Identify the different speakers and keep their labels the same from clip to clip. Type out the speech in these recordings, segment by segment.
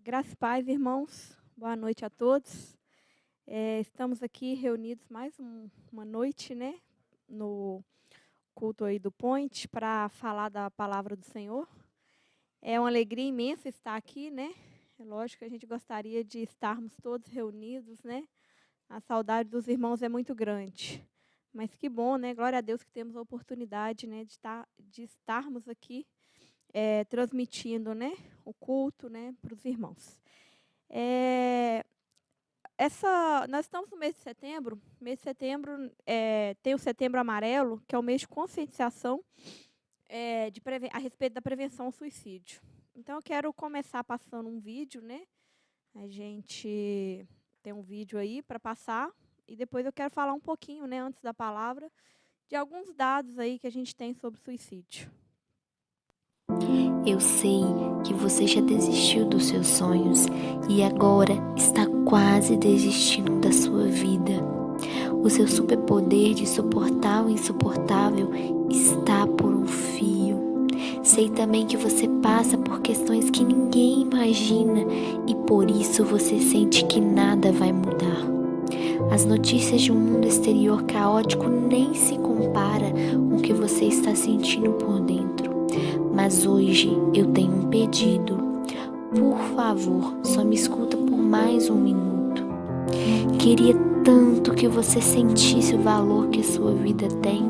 Speaker 1: Graça e paz, irmãos. Boa noite a todos. Estamos aqui reunidos mais uma noite, né, no culto aí do Point, para falar da palavra do Senhor. É uma alegria imensa estar aqui, né? É lógico que a gente gostaria de estarmos todos reunidos, né? A saudade dos irmãos é muito grande. Mas que bom, né? Glória a Deus que temos a oportunidade, né, de estarmos aqui transmitindo, né, o culto, né, para os irmãos. É, Nós estamos no mês de setembro. Mês de setembro tem o Setembro Amarelo, que é o mês de conscientização a respeito da prevenção ao suicídio. Então, eu quero começar passando um vídeo, né? A gente tem um vídeo aí para passar e depois eu quero falar um pouquinho, né, antes da palavra, de alguns dados aí que a gente tem sobre suicídio.
Speaker 2: Eu sei que você já desistiu dos seus sonhos e agora está quase desistindo da sua vida. O seu superpoder de suportar o insuportável está por um fio. Sei também que você passa por questões que ninguém imagina e por isso você sente que nada vai mudar. As notícias de um mundo exterior caótico nem se compara com o que você está sentindo por dentro. Mas hoje eu tenho um pedido. Por favor, só me escuta por mais um minuto. Queria tanto que você sentisse o valor que a sua vida tem.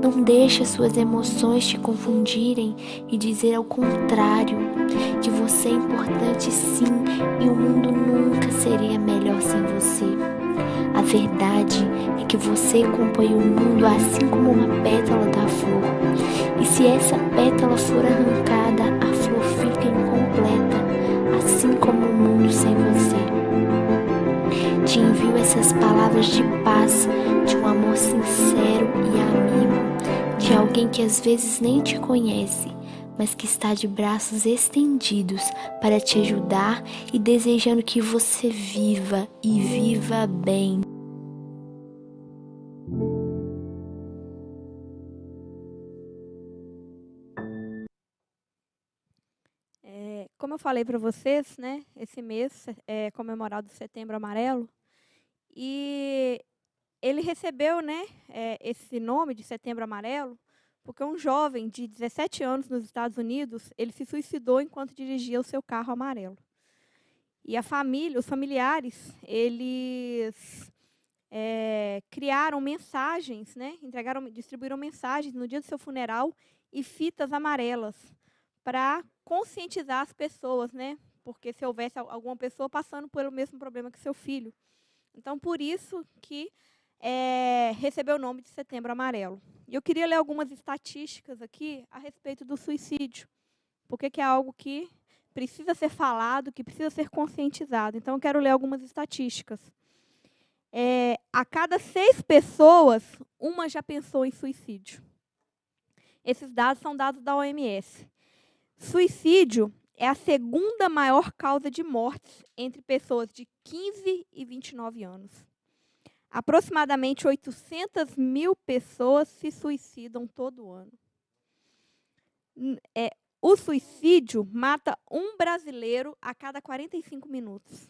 Speaker 2: Não deixe as suas emoções te confundirem e dizer ao contrário, que você é importante sim e o mundo nunca seria melhor sem você. A verdade é que você acompanha o mundo assim como uma pétala da flor. E se essa pétala for arrancada, a flor fica incompleta, assim como o mundo sem você. Te envio essas palavras de paz, de um amor sincero e amigo, de alguém que às vezes nem te conhece, mas que está de braços estendidos para te ajudar e desejando que você viva e viva bem.
Speaker 1: Como eu falei para vocês, né, esse mês é comemorado o Setembro Amarelo e ele recebeu, né, esse nome de Setembro Amarelo porque um jovem de 17 anos nos Estados Unidos, ele se suicidou enquanto dirigia o seu carro amarelo. E os familiares, eles criaram mensagens, né, distribuíram mensagens no dia do seu funeral e fitas amarelas para conscientizar as pessoas, né, porque se houvesse alguma pessoa passando pelo mesmo problema que seu filho. Então, por isso que recebeu o nome de Setembro Amarelo. E eu queria ler algumas estatísticas aqui a respeito do suicídio, porque que é algo que precisa ser falado, que precisa ser conscientizado. Então, eu quero ler algumas estatísticas. A cada 6 pessoas, uma já pensou em suicídio. Esses dados são dados da OMS. Suicídio é a segunda maior causa de mortes entre pessoas de 15 e 29 anos. Aproximadamente 800 mil pessoas se suicidam todo ano. O suicídio mata um brasileiro a cada 45 minutos.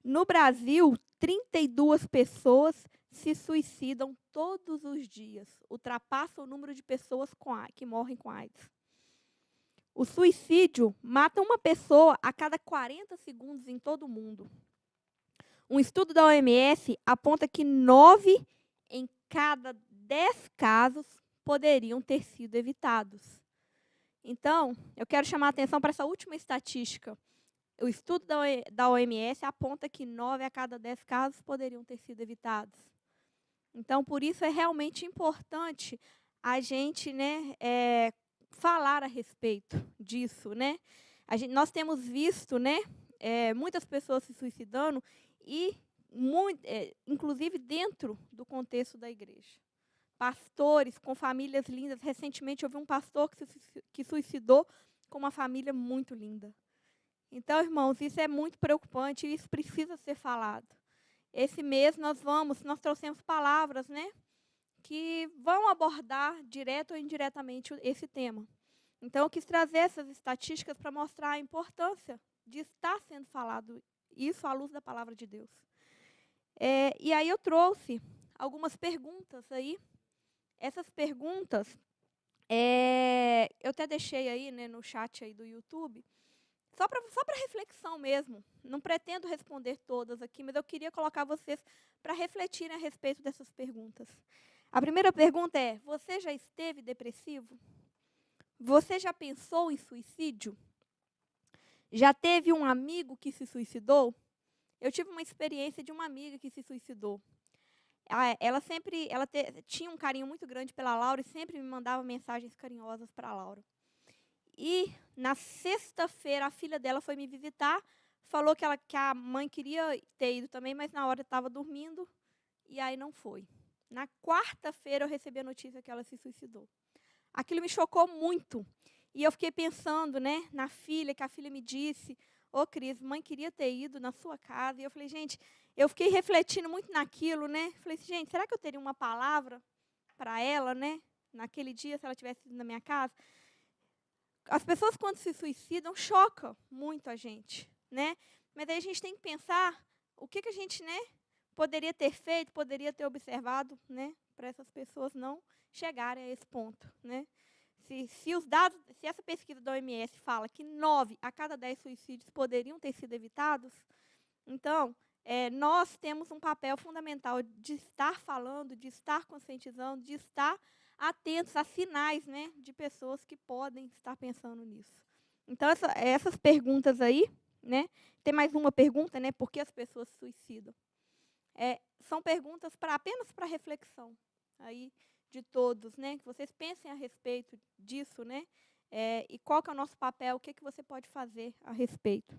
Speaker 1: No Brasil, 32 pessoas se suicidam todos os dias. Ultrapassa o número de pessoas que morrem com AIDS. O suicídio mata uma pessoa a cada 40 segundos em todo o mundo. Um estudo da OMS aponta que 9 em cada 10 casos poderiam ter sido evitados. Então, eu quero chamar a atenção para essa última estatística. O estudo da OMS aponta que 9 a cada 10 casos poderiam ter sido evitados. Então, por isso é realmente importante a gente, né, falar a respeito disso, né? Nós temos visto, né, muitas pessoas se suicidando e, inclusive, dentro do contexto da igreja. Pastores com famílias lindas. Recentemente, eu vi um pastor que suicidou com uma família muito linda. Então, irmãos, isso é muito preocupante e isso precisa ser falado. Esse mês nós trouxemos palavras, né, que vão abordar direto ou indiretamente esse tema. Então, eu quis trazer essas estatísticas para mostrar a importância de estar sendo falado isso à luz da palavra de Deus. E aí eu trouxe algumas perguntas aí. Essas perguntas, eu até deixei aí, né, no chat aí do YouTube, só para reflexão mesmo. Não pretendo responder todas aqui, mas eu queria colocar vocês para refletirem a respeito dessas perguntas. A primeira pergunta é: você já esteve depressivo? Você já pensou em suicídio? Já teve um amigo que se suicidou? Eu tive uma experiência de uma amiga que se suicidou. Ela tinha um carinho muito grande pela Laura e sempre me mandava mensagens carinhosas para a Laura. E na sexta-feira a filha dela foi me visitar, falou que a mãe queria ter ido também, mas na hora estava dormindo e aí não foi. Na quarta-feira eu recebi a notícia que ela se suicidou. Aquilo me chocou muito. E eu fiquei pensando, né, na filha, que a filha me disse: ô Cris, mãe queria ter ido na sua casa. E eu falei, gente, eu fiquei refletindo muito naquilo, né? Falei, gente, será que eu teria uma palavra para ela, né? Naquele dia, se ela tivesse ido na minha casa? As pessoas, quando se suicidam, chocam muito a gente, né? Mas aí a gente tem que pensar o que a gente, né, poderia ter feito, poderia ter observado, né, para essas pessoas não chegarem a esse ponto, né? Se essa pesquisa da OMS fala que 9 a cada 10 suicídios poderiam ter sido evitados, então, nós temos um papel fundamental de estar falando, de estar conscientizando, de estar atentos a sinais, né, de pessoas que podem estar pensando nisso. Então, essas perguntas aí, né, tem mais uma pergunta, né, por que as pessoas se suicidam? São perguntas apenas para reflexão aí de todos, né, que vocês pensem a respeito disso, né, e qual que é o nosso papel, o que você pode fazer a respeito.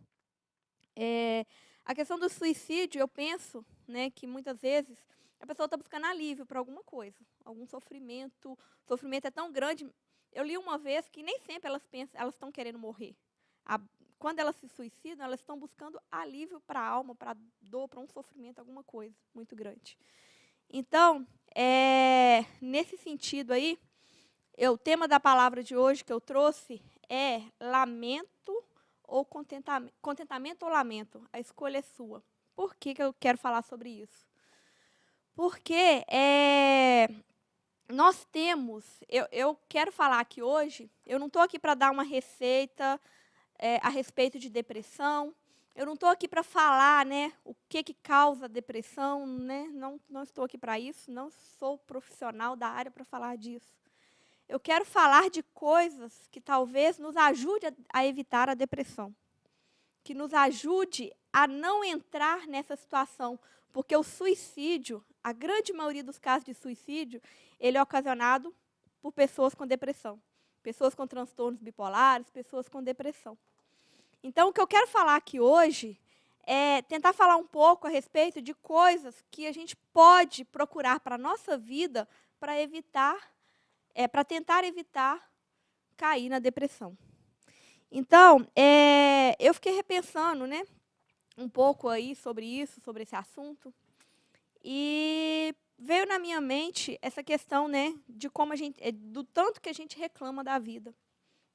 Speaker 1: A questão do suicídio, eu penso, né, que muitas vezes a pessoa está buscando alívio para alguma coisa, algum sofrimento. O sofrimento é tão grande. Eu li uma vez que nem sempre elas estão querendo morrer. Quando elas se suicidam, elas estão buscando alívio para a alma, para a dor, para um sofrimento, alguma coisa muito grande. Então, nesse sentido aí, o tema da palavra de hoje que eu trouxe é lamento ou contentamento ou lamento. A escolha é sua. Por que eu quero falar sobre isso? Porque nós temos, eu quero falar aqui hoje, eu não estou aqui para dar uma receita a respeito de depressão, eu não estou aqui para falar, né, o que causa depressão, né, não estou aqui para isso, não sou profissional da área para falar disso. Eu quero falar de coisas que talvez nos ajude a evitar a depressão, que nos ajude a não entrar nessa situação, porque o suicídio, a grande maioria dos casos de suicídio, ele é ocasionado por pessoas com depressão, pessoas com transtornos bipolares, pessoas com depressão. Então, o que eu quero falar aqui hoje é tentar falar um pouco a respeito de coisas que a gente pode procurar para a nossa vida para evitar, para tentar evitar cair na depressão. Então, eu fiquei repensando, né, um pouco aí sobre isso, sobre esse assunto, e veio na minha mente essa questão, né, de como do tanto que a gente reclama da vida,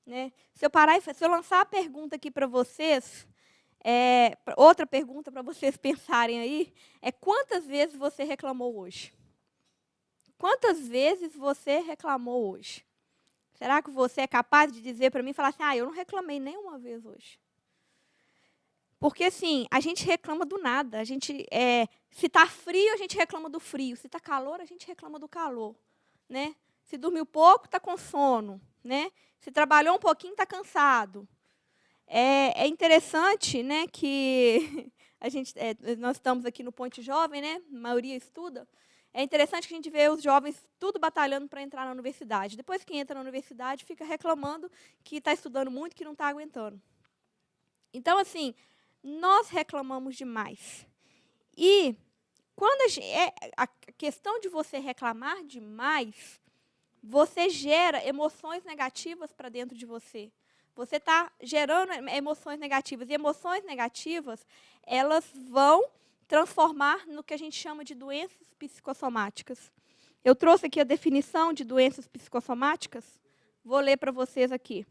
Speaker 1: né? Se eu lançar a pergunta aqui para vocês, outra pergunta para vocês pensarem aí, quantas vezes você reclamou hoje? Quantas vezes você reclamou hoje? Será que você é capaz de dizer para mim, falar assim, eu não reclamei nenhuma vez hoje? Porque, assim, a gente reclama do nada. Se está frio, a gente reclama do frio. Se está calor, a gente reclama do calor, né? Se dormiu pouco, está com sono, né? Se trabalhou um pouquinho, está cansado. É interessante, né, que nós estamos aqui no Ponte Jovem, né? A maioria estuda. É interessante que a gente vê os jovens tudo batalhando para entrar na universidade. Depois que entra na universidade, fica reclamando que está estudando muito, que não está aguentando. Então, assim, nós reclamamos demais. E quando a questão de você reclamar demais, você gera emoções negativas para dentro de você. Você está gerando emoções negativas. E emoções negativas, elas vão transformar no que a gente chama de doenças psicossomáticas. Eu trouxe aqui a definição de doenças psicossomáticas. Vou ler para vocês aqui.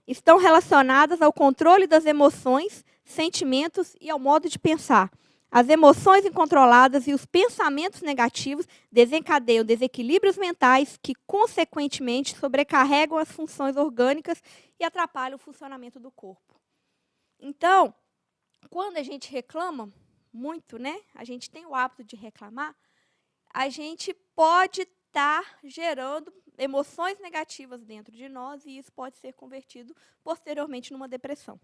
Speaker 1: estão relacionadas ao controle das emoções, sentimentos e ao modo de pensar. As emoções incontroladas e os pensamentos negativos desencadeiam desequilíbrios mentais que, consequentemente, sobrecarregam as funções orgânicas e atrapalham o funcionamento do corpo. Então, quando a gente reclama muito, né? A gente tem o hábito de reclamar, a gente pode estar gerando emoções negativas dentro de nós e isso pode ser convertido posteriormente numa depressão.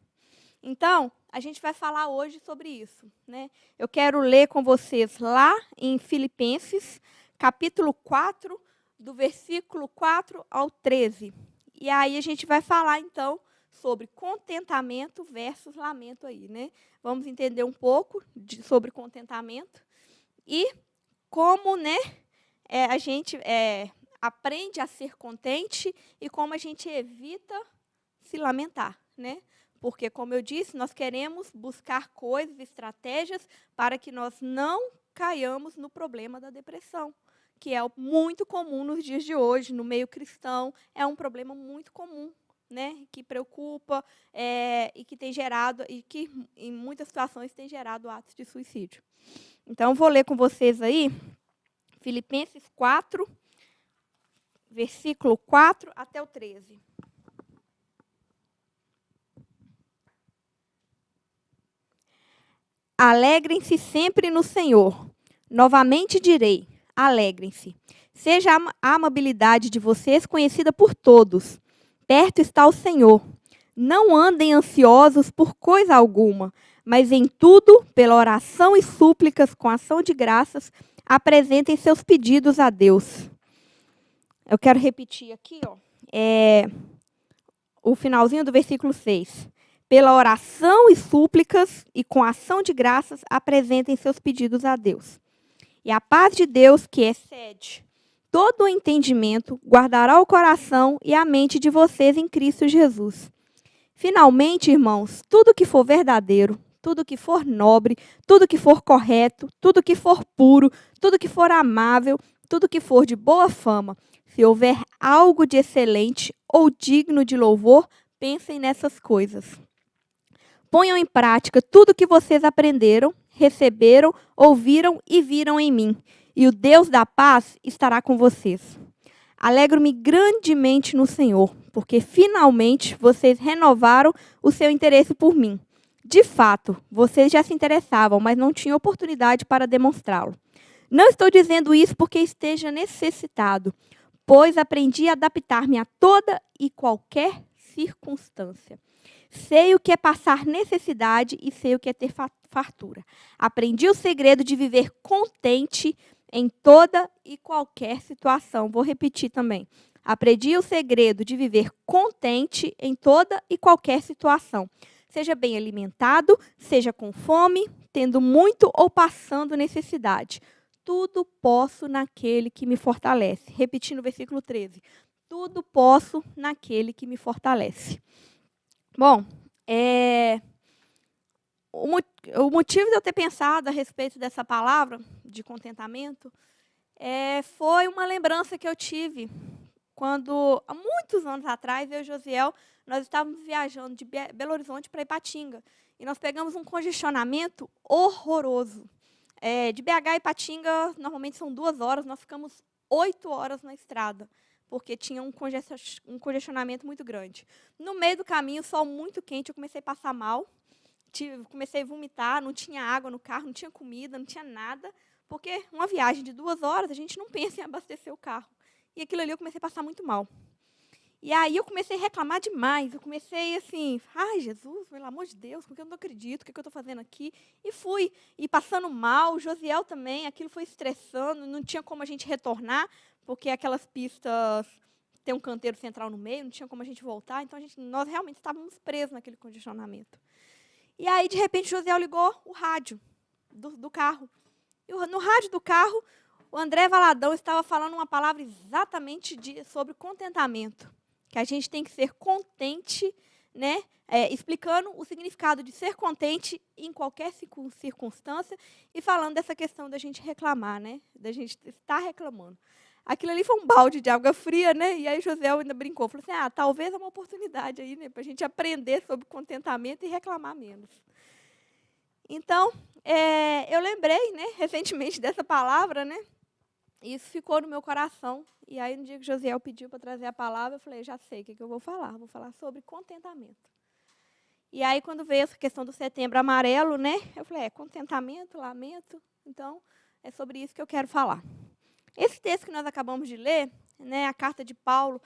Speaker 1: Então, a gente vai falar hoje sobre isso, né? Eu quero ler com vocês lá em Filipenses, capítulo 4, do versículo 4 ao 13. E aí a gente vai falar, então, sobre contentamento versus lamento aí, né? Vamos entender um pouco sobre contentamento e como, né, a gente aprende a ser contente e como a gente evita se lamentar, né? Porque, como eu disse, nós queremos buscar coisas, estratégias para que nós não caiamos no problema da depressão, que é muito comum nos dias de hoje, no meio cristão, é um problema muito comum, né? Que preocupa e que tem gerado, e que em muitas situações tem gerado atos de suicídio. Então, vou ler com vocês aí, Filipenses 4, versículo 4 até o 13. Alegrem-se sempre no Senhor. Novamente direi, alegrem-se. Seja a amabilidade de vocês conhecida por todos. Perto está o Senhor. Não andem ansiosos por coisa alguma, mas em tudo, pela oração e súplicas, com ação de graças, apresentem seus pedidos a Deus. Eu quero repetir aqui, o finalzinho do versículo 6. Pela oração e súplicas e com ação de graças, apresentem seus pedidos a Deus. E a paz de Deus, que excede todo o entendimento, guardará o coração e a mente de vocês em Cristo Jesus. Finalmente, irmãos, tudo que for verdadeiro, tudo que for nobre, tudo que for correto, tudo que for puro, tudo que for amável, tudo que for de boa fama, se houver algo de excelente ou digno de louvor, pensem nessas coisas. Ponham em prática tudo o que vocês aprenderam, receberam, ouviram e viram em mim, e o Deus da paz estará com vocês. Alegro-me grandemente no Senhor, porque finalmente vocês renovaram o seu interesse por mim. De fato, vocês já se interessavam, mas não tinham oportunidade para demonstrá-lo. Não estou dizendo isso porque esteja necessitado, pois aprendi a adaptar-me a toda e qualquer circunstância. Sei o que é passar necessidade e sei o que é ter fartura. Aprendi o segredo de viver contente em toda e qualquer situação. Vou repetir também. Aprendi o segredo de viver contente em toda e qualquer situação. Seja bem alimentado, seja com fome, tendo muito ou passando necessidade. Tudo posso naquele que me fortalece. Repetindo o versículo 13. Tudo posso naquele que me fortalece. Bom, o motivo de eu ter pensado a respeito dessa palavra de contentamento foi uma lembrança que eu tive quando, há muitos anos atrás, eu e Josiel, nós estávamos viajando de Belo Horizonte para Ipatinga. E nós pegamos um congestionamento horroroso. De BH a Ipatinga, normalmente são 2 horas, nós ficamos 8 horas na estrada, porque tinha um congestionamento muito grande. No meio do caminho, sol muito quente, eu comecei a passar mal, comecei a vomitar, não tinha água no carro, não tinha comida, não tinha nada, porque uma viagem de 2 horas, a gente não pensa em abastecer o carro. E aquilo ali eu comecei a passar muito mal. E aí eu comecei a reclamar demais, eu comecei assim, ai Jesus, pelo amor de Deus, porque eu não acredito, o que eu estou fazendo aqui? E fui, e passando mal, o Josiel também, aquilo foi estressando, não tinha como a gente retornar, porque aquelas pistas tem um canteiro central no meio, não tinha como a gente voltar, então nós realmente estávamos presos naquele congestionamento. E aí, de repente, o Josiel ligou o rádio do carro. E no rádio do carro, o André Valadão estava falando uma palavra exatamente sobre contentamento, que a gente tem que ser contente, né? Explicando o significado de ser contente em qualquer circunstância e falando dessa questão da gente reclamar, né? Da gente estar reclamando. aquilo ali foi um balde de água fria, né? E aí José ainda brincou, falou assim, talvez é uma oportunidade aí, né, para a gente aprender sobre contentamento e reclamar menos. Então, eu lembrei, né, recentemente dessa palavra, né? E isso ficou no meu coração. E aí, no dia que Josiel pediu para trazer a palavra, eu falei, já sei o que eu vou falar. Vou falar sobre contentamento. E aí, quando veio essa questão do Setembro Amarelo, né, eu falei, contentamento, lamento. Então, é sobre isso que eu quero falar. Esse texto que nós acabamos de ler, né, a carta de Paulo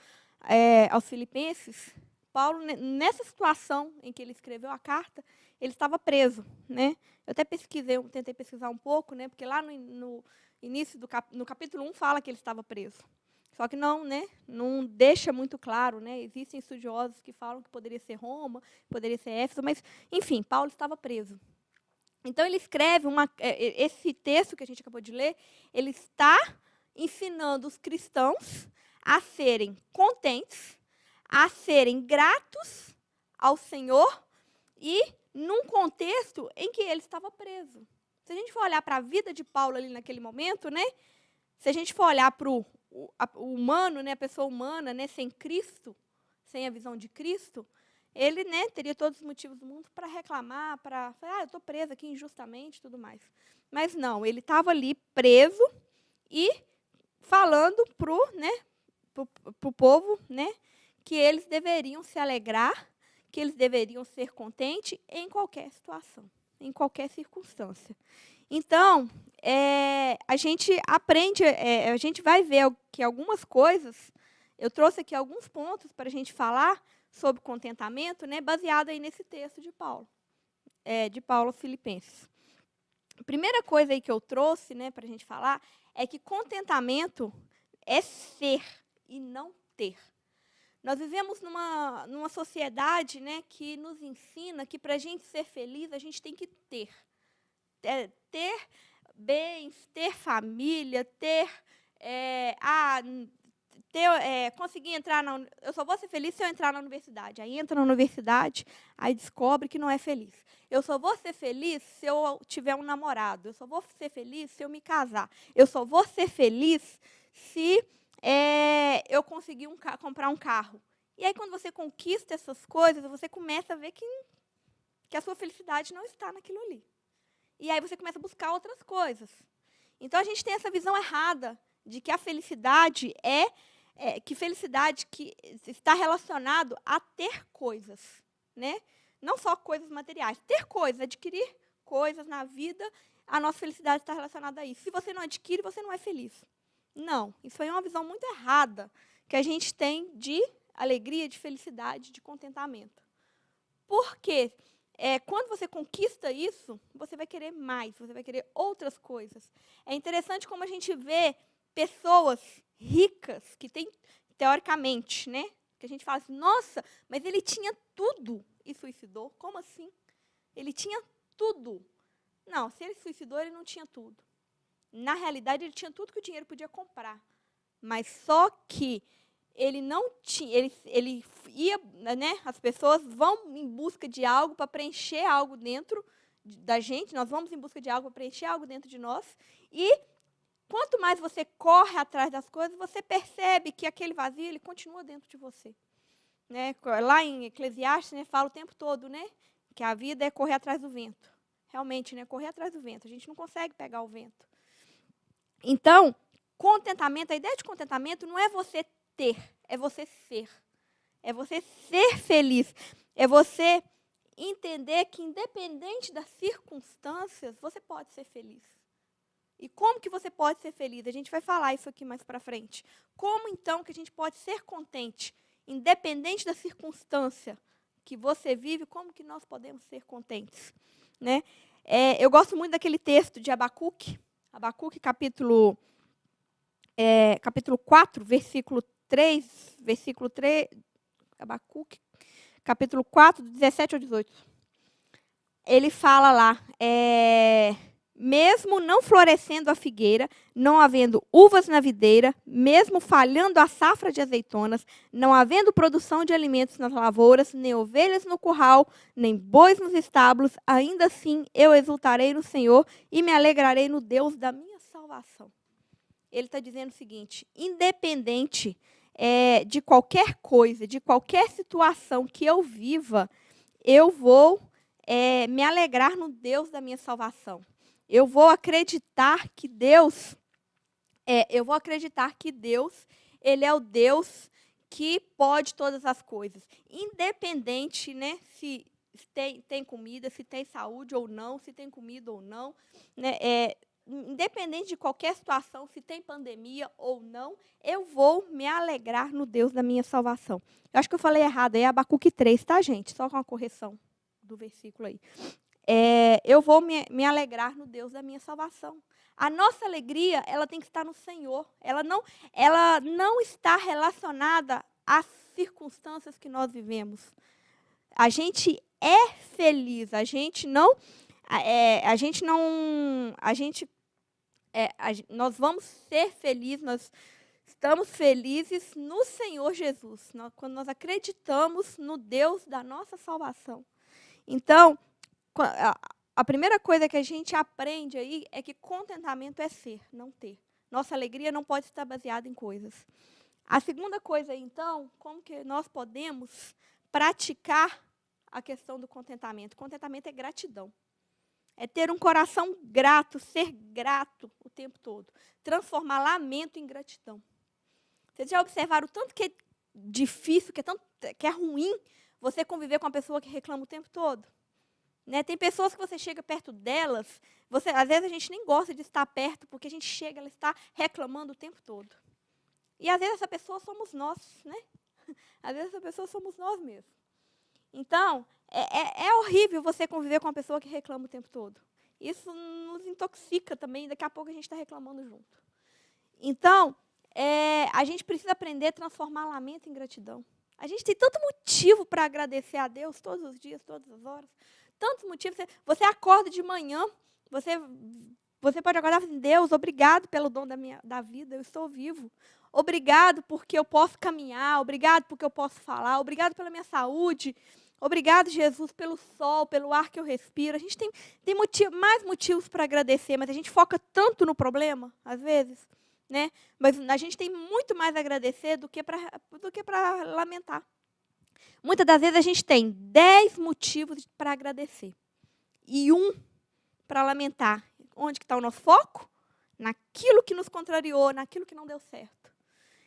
Speaker 1: aos Filipenses, Paulo, nessa situação em que ele escreveu a carta, ele estava preso, né? Eu até tentei pesquisar um pouco, né, porque lá no início no capítulo 1 fala que ele estava preso. Só que não, né, não deixa muito claro, né? Existem estudiosos que falam que poderia ser Roma, poderia ser Éfeso, mas, enfim, Paulo estava preso. Então, ele escreve esse texto que a gente acabou de ler, ele está ensinando os cristãos a serem contentes, a serem gratos ao Senhor e num contexto em que ele estava preso. Se a gente for olhar para a vida de Paulo ali naquele momento, né? Se a gente for olhar para o humano, né, a pessoa humana, né, sem Cristo, sem a visão de Cristo, ele, né, teria todos os motivos do mundo para reclamar, para falar, eu estou preso aqui injustamente e tudo mais. Mas não, ele estava ali preso e falando para o povo, né, que eles deveriam se alegrar, que eles deveriam ser contentes em qualquer situação, em qualquer circunstância. Então, a gente aprende, a gente vai ver que algumas coisas, eu trouxe aqui alguns pontos para a gente falar sobre contentamento, né, baseado aí nesse texto de Paulo aos Filipenses. A primeira coisa aí que eu trouxe, né, para a gente falar é que contentamento é ser e não ter. Nós vivemos numa sociedade, né, que nos ensina que para a gente ser feliz, a gente tem que ter. Ter bens, ter família, conseguir entrar eu só vou ser feliz se eu entrar na universidade. Aí entra na universidade, aí descobre que não é feliz. Eu só vou ser feliz se eu tiver um namorado. Eu só vou ser feliz se eu me casar. Eu só vou ser feliz se eu conseguir comprar um carro. E aí, quando você conquista essas coisas, você começa a ver que a sua felicidade não está naquilo ali. E aí você começa a buscar outras coisas. Então, a gente tem essa visão errada de que a felicidade que está relacionado a ter coisas, né? Não só coisas materiais. Ter coisas, adquirir coisas na vida, a nossa felicidade está relacionada a isso. Se você não adquire, você não é feliz. Não, isso aí é uma visão muito errada que a gente tem de alegria, de felicidade, de contentamento. Por quê? Quando você conquista isso, você vai querer mais, você vai querer outras coisas. É interessante como a gente vê pessoas ricas, que têm, teoricamente, né? Que a gente fala assim, nossa, mas ele tinha tudo e suicidou. Como assim? Ele tinha tudo. Não, se ele suicidou, ele não tinha tudo. Na realidade, ele tinha tudo que o dinheiro podia comprar. Mas só que ele não tinha, ele ia, né, as pessoas vão em busca de algo para preencher algo dentro da gente, nós vamos em busca de algo para preencher algo dentro de nós, e quanto mais você corre atrás das coisas, você percebe que aquele vazio ele continua dentro de você. Né? Lá em Eclesiastes, né, fala o tempo todo, né, que a vida é correr atrás do vento. Realmente, né, correr atrás do vento. A gente não consegue pegar o vento. Então, contentamento, a ideia de contentamento não é você ter, é você ser. É você ser feliz. É você entender que, independente das circunstâncias, você pode ser feliz. E como que você pode ser feliz? A gente vai falar isso aqui mais para frente. Como, então, que a gente pode ser contente, independente da circunstância que você vive, como que nós podemos ser contentes? Né? Eu gosto muito daquele texto de Abacuque, capítulo 4, versículo 3, Abacuque, capítulo 4, 17 ao 18. Ele fala lá, mesmo não florescendo a figueira, não havendo uvas na videira, mesmo falhando a safra de azeitonas, não havendo produção de alimentos nas lavouras, nem ovelhas no curral, nem bois nos estábulos, ainda assim eu exultarei no Senhor e me alegrarei no Deus da minha salvação. ele está dizendo o seguinte: independente de qualquer coisa, de qualquer situação que eu viva, eu vou me alegrar no Deus da minha salvação. Eu vou acreditar que Deus, ele é o Deus que pode todas as coisas. Independente, né, se tem comida, se tem saúde ou não, se tem comida ou não, né, independente de qualquer situação, se tem pandemia ou não, eu vou me alegrar no Deus da minha salvação. Eu acho que eu falei errado, é Abacuque 3, tá, gente? Só com a correção do versículo aí. Eu vou me alegrar no Deus da minha salvação. A nossa alegria, ela tem que estar no Senhor. Ela não está relacionada às circunstâncias que nós vivemos. A gente é feliz, nós vamos ser felizes, nós estamos felizes no Senhor Jesus, quando nós acreditamos no Deus da nossa salvação. Então, a primeira coisa que a gente aprende aí é que contentamento é ser, não ter. Nossa alegria não pode estar baseada em coisas. A segunda coisa, então, como que nós podemos praticar a questão do contentamento? Contentamento é gratidão. É ter um coração grato, ser grato o tempo todo. Transformar lamento em gratidão. Vocês já observaram o tanto que é difícil, que é ruim você conviver com uma pessoa que reclama o tempo todo? Né? Tem pessoas que você chega perto delas, às vezes a gente nem gosta de estar perto, porque a gente chega, ela está reclamando o tempo todo. E às vezes essa pessoa somos nós, né? Às vezes essa pessoa somos nós mesmos. Então, é horrível você conviver com uma pessoa que reclama o tempo todo. Isso nos intoxica também, daqui a pouco a gente está reclamando junto. Então, a gente precisa aprender a transformar lamento em gratidão. A gente tem tanto motivo para agradecer a Deus todos os dias, todas as horas. Tantos motivos. Você acorda de manhã, você pode acordar e falar assim: Deus, obrigado pelo dom da vida, eu estou vivo. Obrigado porque eu posso caminhar, obrigado porque eu posso falar, obrigado pela minha saúde, obrigado, Jesus, pelo sol, pelo ar que eu respiro. A gente tem mais motivos para agradecer, mas a gente foca tanto no problema, às vezes, né? Mas a gente tem muito mais a agradecer do que para lamentar. Muitas das vezes a gente tem 10 motivos para agradecer e 1 para lamentar. Onde que está o nosso foco? Naquilo que nos contrariou, naquilo que não deu certo.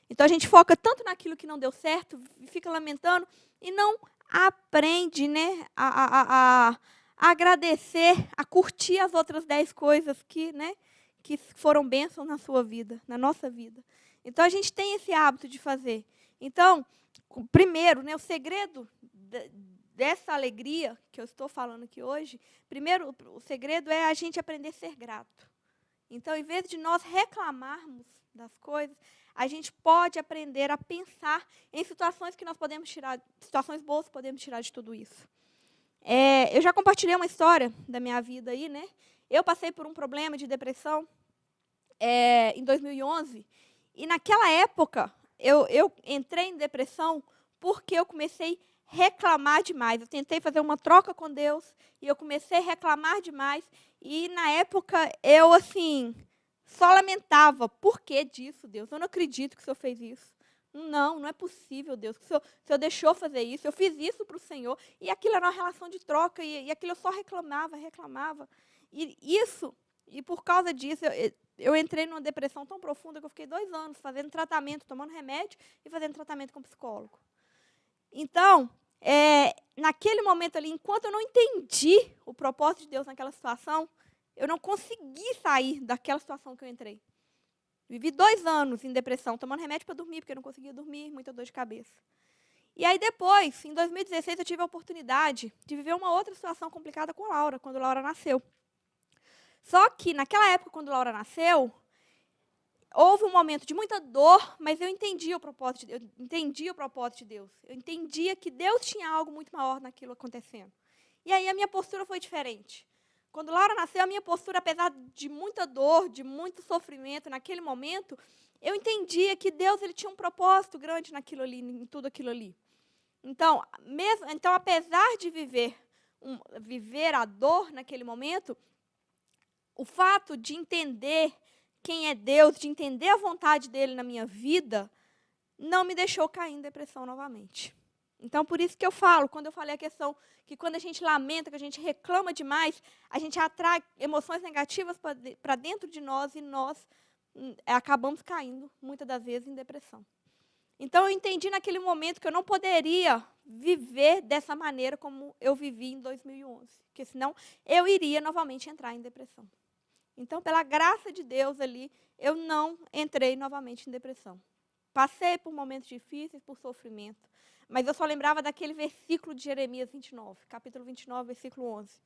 Speaker 1: Então a gente foca tanto naquilo que não deu certo, fica lamentando e não aprende, né, a agradecer, a curtir as outras 10 coisas que foram bênçãos na sua vida, na nossa vida. Então a gente tem esse hábito de fazer. Então, primeiro, né, o segredo dessa alegria que eu estou falando aqui hoje, primeiro, o segredo é a gente aprender a ser grato. Então, em vez de nós reclamarmos das coisas, a gente pode aprender a pensar em situações que nós podemos tirar, situações boas que podemos tirar de tudo isso. Eu já compartilhei uma história da minha vida aí, né? Eu passei por um problema de depressão em 2011, e naquela época eu entrei em depressão porque eu comecei a reclamar demais. Eu tentei fazer uma troca com Deus e eu comecei a reclamar demais. E, na época, eu, assim, só lamentava. Por que disso, Deus? Eu não acredito que o Senhor fez isso. Não é possível, Deus, que o Senhor deixou fazer isso. Eu fiz isso para o Senhor. E aquilo era uma relação de troca. E aquilo eu só reclamava. E por causa disso, eu entrei numa depressão tão profunda que eu fiquei 2 anos fazendo tratamento, tomando remédio e fazendo tratamento com psicólogo. Então, naquele momento ali, enquanto eu não entendi o propósito de Deus naquela situação, eu não consegui sair daquela situação que eu entrei. Vivi 2 anos em depressão, tomando remédio para dormir, porque eu não conseguia dormir, muita dor de cabeça. E aí depois, em 2016, eu tive a oportunidade de viver uma outra situação complicada com a Laura, quando a Laura nasceu. Só que, naquela época, quando a Laura nasceu, houve um momento de muita dor, mas eu entendi o propósito de Deus. Eu entendia que Deus tinha algo muito maior naquilo acontecendo. E aí a minha postura foi diferente. Quando Laura nasceu, a minha postura, apesar de muita dor, de muito sofrimento naquele momento, eu entendia que Deus tinha um propósito grande naquilo ali, em tudo aquilo ali. Então, apesar de viver a dor naquele momento, o fato de entender quem é Deus, de entender a vontade dele na minha vida, não me deixou cair em depressão novamente. Então, por isso que eu falo, quando eu falei a questão que quando a gente lamenta, que a gente reclama demais, a gente atrai emoções negativas para dentro de nós e nós acabamos caindo, muitas das vezes, em depressão. Então, eu entendi naquele momento que eu não poderia viver dessa maneira como eu vivi em 2011, porque senão eu iria novamente entrar em depressão. Então, pela graça de Deus ali, eu não entrei novamente em depressão. Passei por momentos difíceis, por sofrimento, mas eu só lembrava daquele versículo de Jeremias 29, capítulo 29, versículo 11.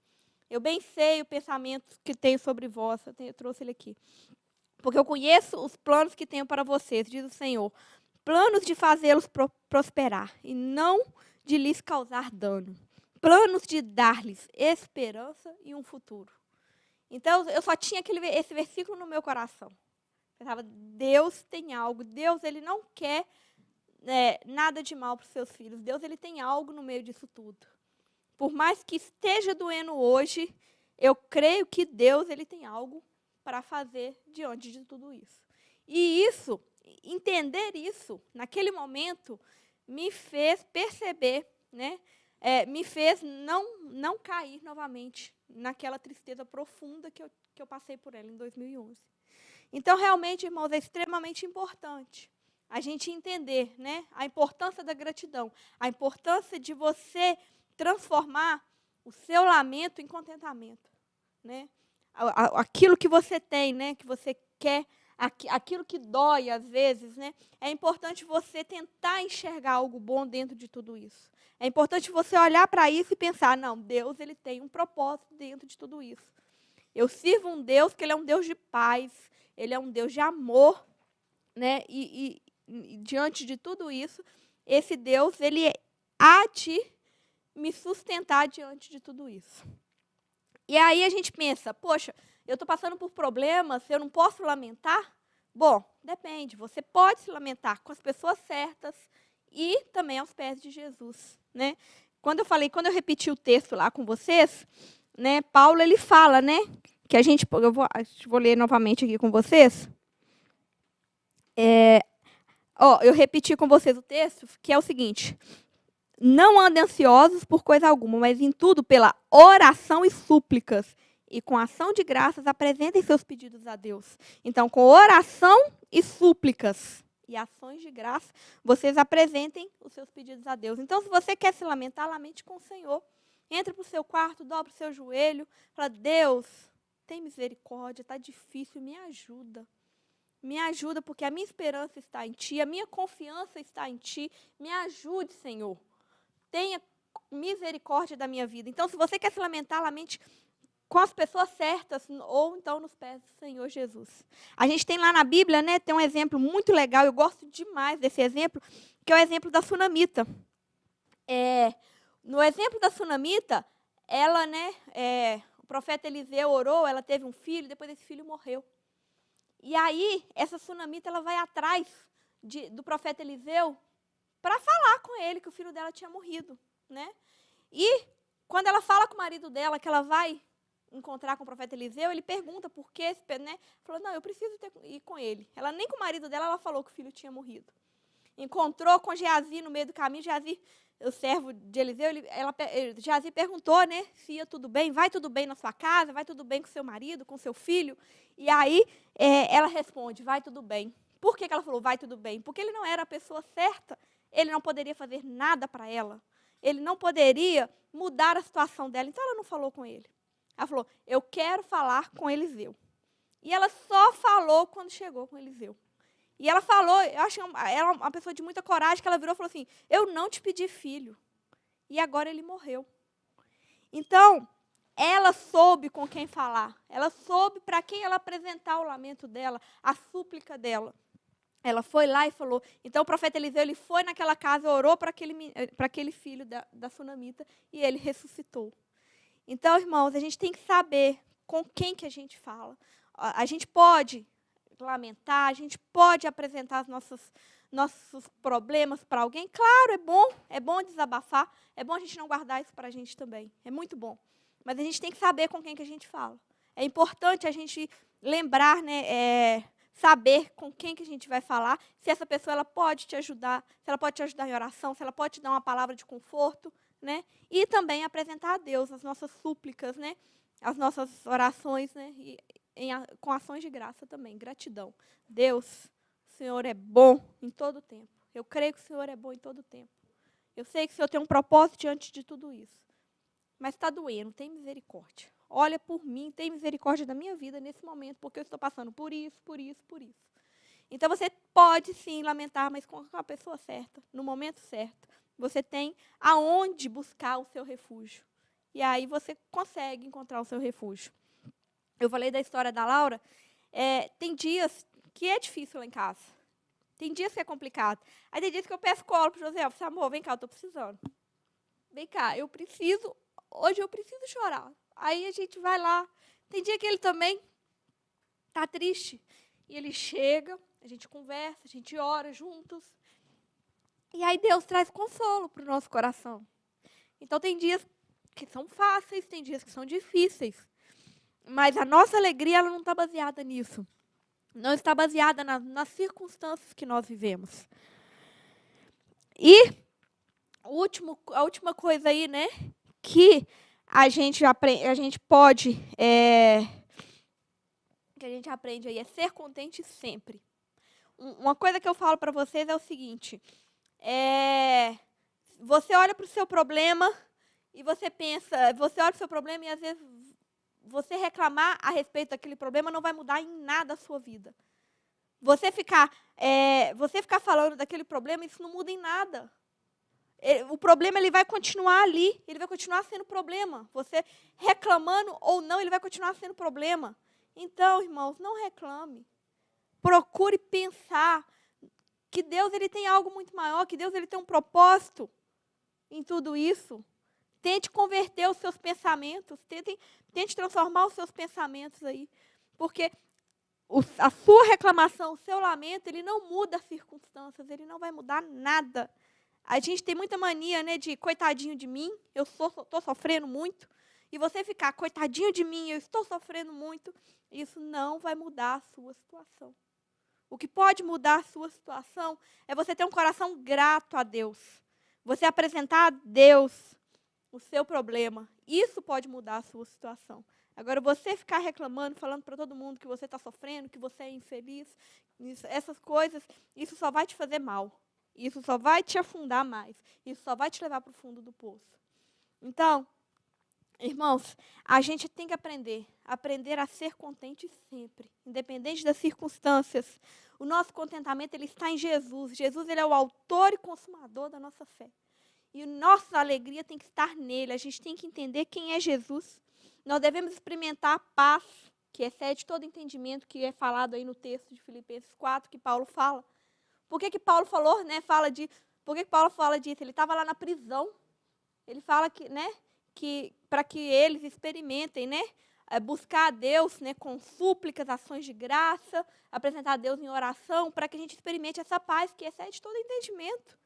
Speaker 1: Eu bem sei o pensamento que tenho sobre vós, eu trouxe ele aqui. Porque eu conheço os planos que tenho para vocês, diz o Senhor. Planos de fazê-los prosperar e não de lhes causar dano. Planos de dar-lhes esperança e um futuro. Então, eu só tinha esse versículo no meu coração. Pensava, Deus tem algo. Deus, ele não quer nada de mal para os seus filhos. Deus, ele tem algo no meio disso tudo. Por mais que esteja doendo hoje, eu creio que Deus, ele tem algo para fazer diante de tudo isso. E entender isso, naquele momento, me fez perceber, me fez não cair novamente naquela tristeza profunda que eu passei por ela em 2011. Então, realmente, irmãos, é extremamente importante a gente entender, a importância da gratidão, a importância de você transformar o seu lamento em contentamento. Aquilo que você tem, que você quer, aquilo que dói às vezes, é importante você tentar enxergar algo bom dentro de tudo isso. É importante você olhar para isso e pensar, não, Deus, ele tem um propósito dentro de tudo isso. Eu sirvo um Deus que ele é um Deus de paz, ele é um Deus de amor, e diante de tudo isso, esse Deus, ele há de me sustentar diante de tudo isso. E aí a gente pensa, poxa, eu estou passando por problemas, eu não posso lamentar? Bom, depende, você pode se lamentar com as pessoas certas e também aos pés de Jesus. Quando eu repeti o texto lá com vocês, Paulo, ele fala, que eu vou ler novamente aqui com vocês. Eu repeti com vocês o texto, que é o seguinte: não andem ansiosos por coisa alguma, mas em tudo pela oração e súplicas, e com ação de graças apresentem seus pedidos a Deus. Então, com oração e súplicas e ações de graça, vocês apresentem os seus pedidos a Deus. Então, se você quer se lamentar, lamente com o Senhor. Entre para o seu quarto, dobra o seu joelho, fala, Deus, tem misericórdia, está difícil, me ajuda. Me ajuda, porque a minha esperança está em Ti, a minha confiança está em Ti. Me ajude, Senhor. Tenha misericórdia da minha vida. Então, se você quer se lamentar, lamente com as pessoas certas, ou então nos pés do Senhor Jesus. A gente tem lá na Bíblia, tem um exemplo muito legal, eu gosto demais desse exemplo, que é o exemplo da sunamita. No exemplo da sunamita, ela, o profeta Eliseu orou, ela teve um filho, depois esse filho morreu. E aí, essa sunamita, ela vai atrás do profeta Eliseu para falar com ele que o filho dela tinha morrido. E quando ela fala com o marido dela que ela vai encontrar com o profeta Eliseu, ele pergunta por quê, falou, não, eu preciso ir com ele. Ela nem com o marido dela, ela falou que o filho tinha morrido. Encontrou com Geazi no meio do caminho, Geazi, o servo de Eliseu, Geazi perguntou, se ia tudo bem, vai tudo bem na sua casa, vai tudo bem com seu marido, com seu filho. E aí ela responde, vai tudo bem. Por que ela falou, vai tudo bem? Porque ele não era a pessoa certa, ele não poderia fazer nada para ela, ele não poderia mudar a situação dela, então ela não falou com ele. Ela falou, eu quero falar com Eliseu. E ela só falou quando chegou com Eliseu. E ela falou, eu acho ela uma pessoa de muita coragem, que ela virou e falou assim, eu não te pedi filho. E agora ele morreu. Então, ela soube com quem falar. Ela soube para quem ela apresentar o lamento dela, a súplica dela. Ela foi lá e falou. Então, o profeta Eliseu, ele foi naquela casa, orou para aquele filho da sunamita, e ele ressuscitou. Então, irmãos, a gente tem que saber com quem que a gente fala. A gente pode lamentar, a gente pode apresentar os nossos problemas para alguém. Claro, é bom desabafar, é bom a gente não guardar isso para a gente também, é muito bom. Mas a gente tem que saber com quem que a gente fala. É importante a gente lembrar, saber com quem que a gente vai falar, se essa pessoa ela pode te ajudar, se ela pode te ajudar em oração, se ela pode te dar uma palavra de conforto, né? E também apresentar a Deus as nossas súplicas, né? As nossas orações, né? E com ações de graça também, gratidão. Deus, o Senhor é bom em todo o tempo. Eu creio que o Senhor é bom em todo o tempo. Eu sei que o Senhor tem um propósito diante de tudo isso. Mas está doendo, tem misericórdia. Olha por mim, tem misericórdia da minha vida nesse momento, porque eu estou passando por isso, por isso, por isso. Então você pode sim lamentar, mas com a pessoa certa, no momento certo. Você tem aonde buscar o seu refúgio. E aí você consegue encontrar o seu refúgio. Eu falei da história da Laura. Tem dias que é difícil lá em casa. Tem dias que é complicado. Aí tem dias que eu peço colo para o José. Eu falo, amor, vem cá, eu estou precisando. Vem cá, hoje eu preciso chorar. Aí a gente vai lá. Tem dia que ele também está triste. E ele chega, a gente conversa, a gente ora juntos. E aí Deus traz consolo para o nosso coração. Então tem dias que são fáceis, tem dias que são difíceis. Mas a nossa alegria ela não está baseada nisso. Não está baseada nas circunstâncias que nós vivemos. E a última coisa aí, né, que a gente pode, que a gente aprende aí é ser contente sempre. Uma coisa que eu falo para vocês é o seguinte, você olha para o seu problema e você olha para o seu problema e às vezes você reclamar a respeito daquele problema não vai mudar em nada a sua vida. Você ficar falando daquele problema, isso não muda em nada. O problema ele vai continuar ali, ele vai continuar sendo problema. Você reclamando ou não, ele vai continuar sendo problema. Então, irmãos, não reclame. Procure pensar que Deus ele tem algo muito maior, que Deus ele tem um propósito em tudo isso. Tente converter os seus pensamentos, tente transformar os seus pensamentos aí. Porque a sua reclamação, o seu lamento, ele não muda as circunstâncias, ele não vai mudar nada. A gente tem muita mania, né, de coitadinho de mim, eu estou sofrendo muito. E você ficar, coitadinho de mim, eu estou sofrendo muito, isso não vai mudar a sua situação. O que pode mudar a sua situação é você ter um coração grato a Deus. Você apresentar a Deus o seu problema. Isso pode mudar a sua situação. Agora, você ficar reclamando, falando para todo mundo que você está sofrendo, que você é infeliz, essas coisas, isso só vai te fazer mal. Isso só vai te afundar mais. Isso só vai te levar para o fundo do poço. Então, irmãos, a gente tem que aprender a ser contente sempre, independente das circunstâncias. O nosso contentamento ele está em Jesus. Jesus ele é o autor e consumador da nossa fé. E nossa alegria tem que estar nele. A gente tem que entender quem é Jesus. Nós devemos experimentar a paz, que excede todo entendimento, que é falado aí no texto de Filipenses 4, que Paulo fala. Por que Paulo falou, né? Por que Paulo fala disso? Ele estava lá na prisão. Ele fala que, né, que para que eles experimentem, né, buscar a Deus, né, com súplicas, ações de graça, apresentar a Deus em oração, para que a gente experimente essa paz que excede todo entendimento.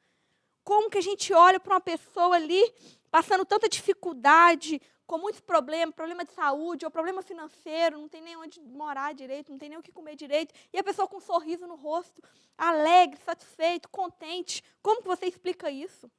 Speaker 1: Como que a gente olha para uma pessoa ali, passando tanta dificuldade, com muitos problemas, problema de saúde, ou problema financeiro, não tem nem onde morar direito, não tem nem o que comer direito, e a pessoa com um sorriso no rosto, alegre, satisfeito, contente. Como que você explica isso?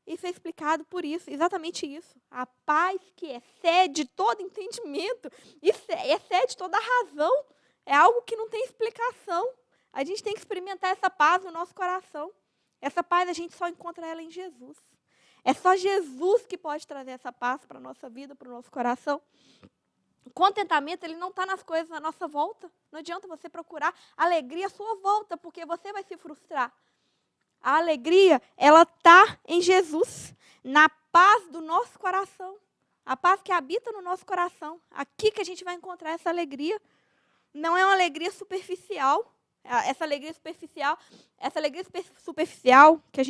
Speaker 1: Isso é explicado por isso, exatamente isso. A paz que excede todo entendimento, excede toda a razão, é algo que não tem explicação. A gente tem que experimentar essa paz no nosso coração. Essa paz a gente só encontra ela em Jesus. É só Jesus que pode trazer essa paz para a nossa vida, para o nosso coração. O contentamento ele não está nas coisas à nossa volta. Não adianta você procurar alegria à sua volta, porque você vai se frustrar. A alegria, ela está em Jesus, na paz do nosso coração. A paz que habita no nosso coração. Aqui que a gente vai encontrar essa alegria. Não é uma alegria superficial. Essa alegria superficial que a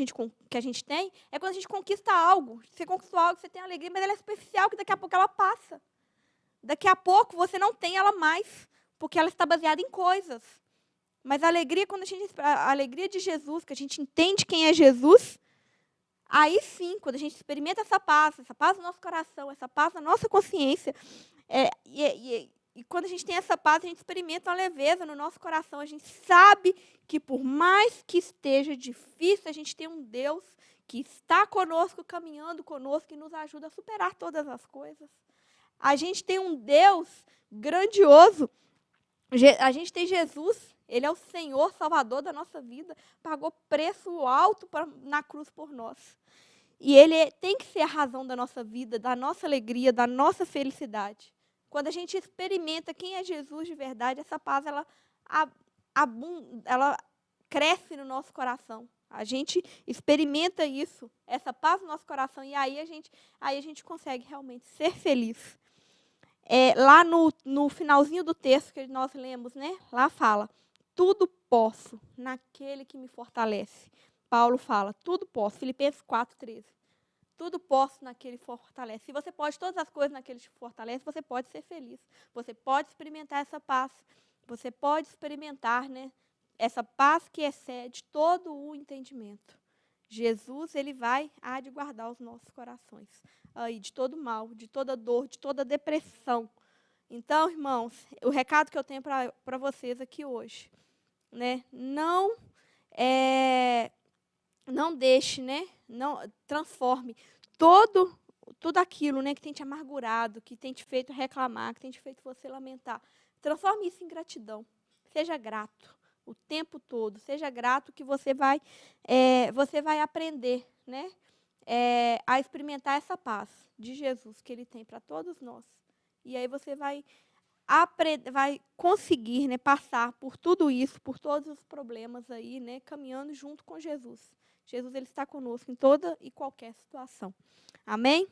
Speaker 1: gente tem é quando a gente conquista algo. Você conquistou algo, você tem alegria, mas ela é superficial, que daqui a pouco ela passa. Daqui a pouco você não tem ela mais, porque ela está baseada em coisas. Mas a alegria, a alegria de Jesus, que a gente entende quem é Jesus, aí sim, quando a gente experimenta essa paz no nosso coração, essa paz na nossa consciência, E quando a gente tem essa paz, a gente experimenta uma leveza no nosso coração. A gente sabe que por mais que esteja difícil, a gente tem um Deus que está conosco, caminhando conosco e nos ajuda a superar todas as coisas. A gente tem um Deus grandioso. A gente tem Jesus, Ele é o Senhor, Salvador da nossa vida, pagou preço alto na cruz por nós. E Ele tem que ser a razão da nossa vida, da nossa alegria, da nossa felicidade. Quando a gente experimenta quem é Jesus de verdade, essa paz ela cresce no nosso coração. A gente experimenta isso, essa paz no nosso coração, e aí a gente consegue realmente ser feliz. Lá no finalzinho do texto que nós lemos, né, lá fala, tudo posso naquele que me fortalece. Paulo fala, tudo posso, Filipenses 4:13. Tudo posso naquele que fortalece. Se você pode todas as coisas naquele que te fortalece, você pode ser feliz. Você pode experimentar essa paz. Você pode experimentar, né, essa paz que excede todo o entendimento. Jesus, Ele há de guardar os nossos corações aí de todo mal, de toda dor, de toda depressão. Então, irmãos, o recado que eu tenho para vocês aqui hoje, né, não deixe, né, não transforme tudo aquilo, né, que tem te amargurado, que tem te feito reclamar, que tem te feito você lamentar. Transforme isso em gratidão. Seja grato o tempo todo. Seja grato que você vai aprender, né, a experimentar essa paz de Jesus que Ele tem para todos nós. E aí você vai conseguir, né, passar por tudo isso, por todos os problemas aí, né, caminhando junto com Jesus. Jesus, Ele está conosco em toda e qualquer situação. Amém?